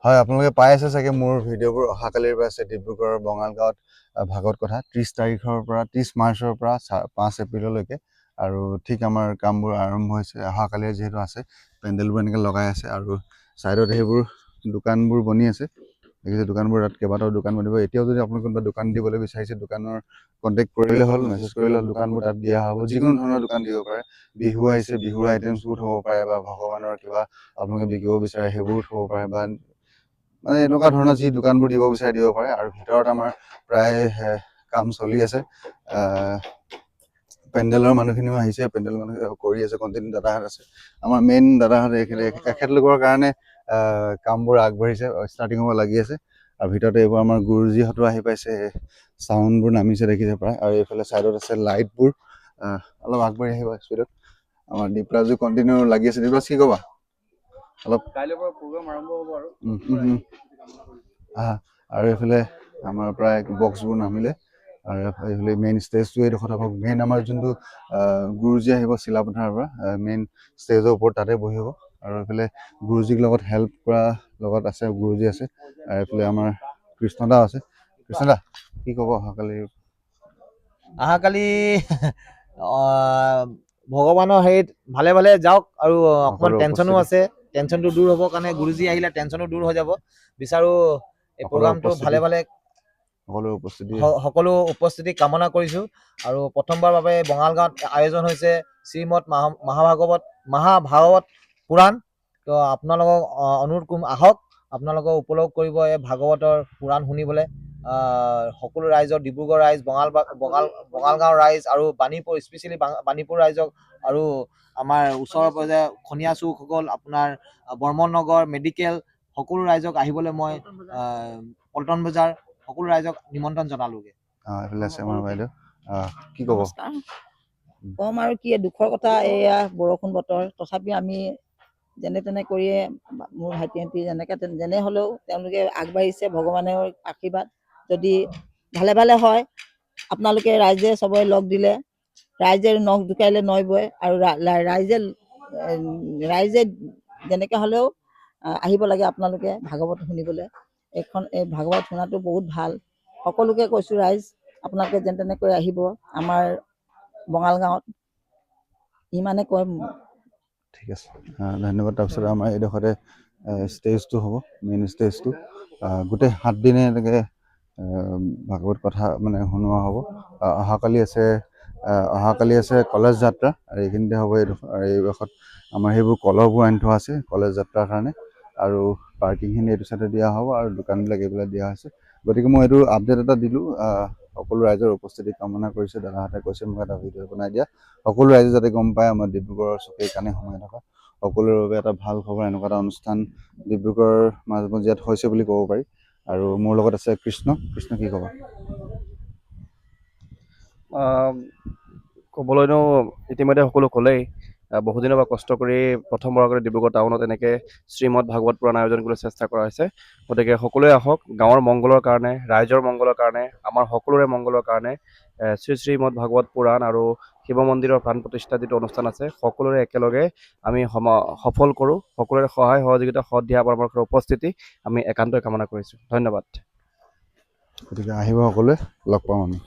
হয়, আপোনালোকে পাই আছে চাগে মোৰ ভিডিঅ'বোৰ অহাকালিৰ পৰা আছে ডিব্ৰুগড়ৰ বঙালগাঁৱত ভাগৱত কথা 30 তাৰিখৰ পৰা 30 মাৰ্চৰ পৰা 5 এপ্ৰিললৈকে আৰু ঠিক আমাৰ কামবোৰ আৰম্ভ হৈছে অহাকালি যিহেতু আছে পেণ্ডেলবোৰ এনেকৈ লগাই আছে আৰু ছাইডত সেইবোৰ দোকানবোৰ বনি আছে দেখিছে দোকানবোৰ তাত কেইবাটাও দোকান বনিব এতিয়াও যদি আপোনালোকে কোনোবা দোকান দিবলৈ বিচাৰিছে দোকানৰ কণ্টেক্ট কৰিলে হ'ল মেছেজ কৰিলে হ'ল দোকানবোৰ তাত দিয়া হ'ব যিকোনো ধৰণৰ দোকান দিব পাৰে বিহু আহিছে বিহুৰ আইটেমছবোৰ থ'ব পাৰে বা ভগৱানৰ কিবা আপোনালোকে বিকিব বিচাৰে সেইবোৰ থ'ব পাৰে বা মানে এনেকুৱা ধৰণৰ যি দোকানবোৰ দিব বিচাৰে দিব পাৰে আৰু ভিতৰত আমাৰ প্ৰায় কাম চলি আছে পেণ্ডেলৰ মানুহখিনিও আহিছে পেণ্ডেল মানুহ কৰি আছে কণ্টিনিউ দাদাহঁত আছে আমাৰ মেইন দাদাহঁত এখেতলোকৰ কাৰণে কামবোৰ আগবাঢ়িছে ষ্টাৰ্টিং হ'ব লাগি আছে আৰু ভিতৰতে এইবোৰ আমাৰ গুৰুজীহঁতো আহি পাইছে চাউণ্ডবোৰ নামিছে দেখিছে প্ৰায় আৰু এইফালে ছাইডত আছে লাইটবোৰ অলপ আগবাঢ়ি আহিব স্পীডত আমাৰ দীপৰাজো কণ্টিনিউ লাগি আছে দীপৰাজ কি ক'বা অলপ কাইলৈৰ পৰা প্ৰগ্ৰাম আৰম্ভ হ'ব আৰু এইফালে আমাৰ প্ৰায় বক্সবোৰ নামিলে আৰু এইফালে মেইন ষ্টেজটো এইডোখৰত হ'ব মেইন আমাৰ যোনটো গুৰুজী আহিব চিলাপথাৰৰ পৰা মেইন ষ্টেজৰ ওপৰত তাতে বহিব আৰু এইফালে গুৰুজীক লগত হেল্প কৰা লগত আছে গুৰুজী আছে আৰু এইফালে আমাৰ কৃষ্ণদা আছে কৃষ্ণদা কি ক'ব অহাকালি ভগৱানৰ হেৰিত ভালে ভালে যাওক আৰু অকণমান টেনশ্যনো আছে টেনশ্যনটো দূৰ হ'বৰ কাৰণে গুৰুজী আহিলে টেনশ্যনো দূৰ হৈ যাব বিচাৰোঁ এই প্ৰগ্ৰামটো ভালে ভালে সকলো উপস্থিতি কামনা কৰিছোঁ আৰু প্ৰথমবাৰ বাবে বঙালগাঁৱত আয়োজন হৈছে শ্ৰীমদ মহাভাগৱত পুৰাণ তো আপোনালোকক অনুৰোধ কৰিম আহক আপোনালোকক উপলব্ধ কৰিব এই ভাগৱতৰ পুৰাণ শুনিবলৈ সকলো ৰাইজৰ ডিব্ৰুগড় ৰাইজ বঙালগাঁও ৰাইজ আৰু বাণীপুৰ স্পেচিয়েলি বাণীপুৰ ৰাইজক আৰু আমাৰ ওচৰৰ পৰ্যায়ৰ খনীয়া চুকসকল আপোনাৰ বৰ্মন নগৰ মেডিকেল সকলো ৰাইজক আহিবলৈ মই পল্টন বজাৰ সকলো ৰাইজক নিমন্ত্ৰণ জনালোগে কি ক'ব কম আৰু কি দুখৰ কথা এয়া বৰষুণ বতৰ তথাপিও আমি যেনে তেনে কৰিয়ে মোৰ ভাইটি যেনে হ'লেও তেওঁলোকে আগবাঢ়িছে ভগৱানৰ আশীৰ্বাদ যদি ভালে ভালে হয় আপোনালোকে ৰাইজে চবৰে লগ দিলে ৰাইজে নখ জোকাৰিলে নৈ বয় আৰু ৰাইজে যেনেকৈ হ'লেও আহিব লাগে আপোনালোকে ভাগৱত শুনিবলৈ এই ভাগৱত শুনাটো বহুত ভাল সকলোকে কৈছোঁ ৰাইজ আপোনালোকে যেনে তেনে কৰি আহিব আমাৰ বঙালগাঁৱত ইমানে কয় ঠিক আছে ধন্যবাদ তাৰপিছত আমাৰ এইডোখৰতে ষ্টেজটো হ'ব মেইন ষ্টেজটো গোটেই 7 দিনে এনেকৈ ভাগৱত কথা মানে শুনোৱা হ'ব অহাকালি আছে কলেজ যাত্ৰা আৰু এইখিনিতে হ'ব এইডোখৰত আমাৰ সেইবোৰ কলহবোৰ আনি থোৱা আছে কলেজ যাত্ৰাৰ কাৰণে আৰু পাৰ্কিংখিনি এইটো চাইডে দিয়া হ'ব আৰু দোকানবিলাক এইবিলাক দিয়া হৈছে গতিকে মই এইটো আপডেট এটা দিলোঁ সকলো ৰাইজৰ উপস্থিতি কামনা কৰিছোঁ দাদাহঁতে কৈছে মোক এটা ভিডিঅ' বনাই দিয়া সকলো ৰাইজে যাতে গম পায় আমাৰ ডিব্ৰুগড়ৰ চকীৰ কাৰণে সোমাই থকা সকলোৰে বাবে এটা ভাল খবৰ এনেকুৱা এটা অনুষ্ঠান ডিব্ৰুগড়ৰ মাজমজিয়াত হৈছে বুলি ক'ব পাৰি আৰু মোৰ লগত আছে কৃষ্ণ কি ক'বা ক'বলৈনো ইতিমধ্যে সকলো ক'লেই বহুদিনৰ পৰা কষ্ট কৰি প্ৰথমবাৰৰ কাৰণে ডিব্ৰুগড় টাউনত এনেকৈ শ্ৰীমদ ভাগৱত পুৰাণ আয়োজন কৰিবলৈ চেষ্টা কৰা হৈছে গতিকে সকলোৱে আহক গাঁৱৰ মংগলৰ কাৰণে ৰাইজৰ মংগলৰ কাৰণে আমাৰ সকলোৰে মংগলৰ কাৰণে শ্ৰীমদ ভাগৱত পুৰাণ আৰু শিৱ মন্দিৰৰ প্ৰাণ প্ৰতিষ্ঠা যিটো অনুষ্ঠান আছে সকলোৰে একেলগে আমি সফল কৰোঁ সকলোৰে সহায় সহযোগিতা সৎ দিয়া পৰামৰ্শৰ উপস্থিতি আমি একান্তই কামনা কৰিছোঁ ধন্যবাদ গতিকে আহিব সকলোৱে লগ পাম আমি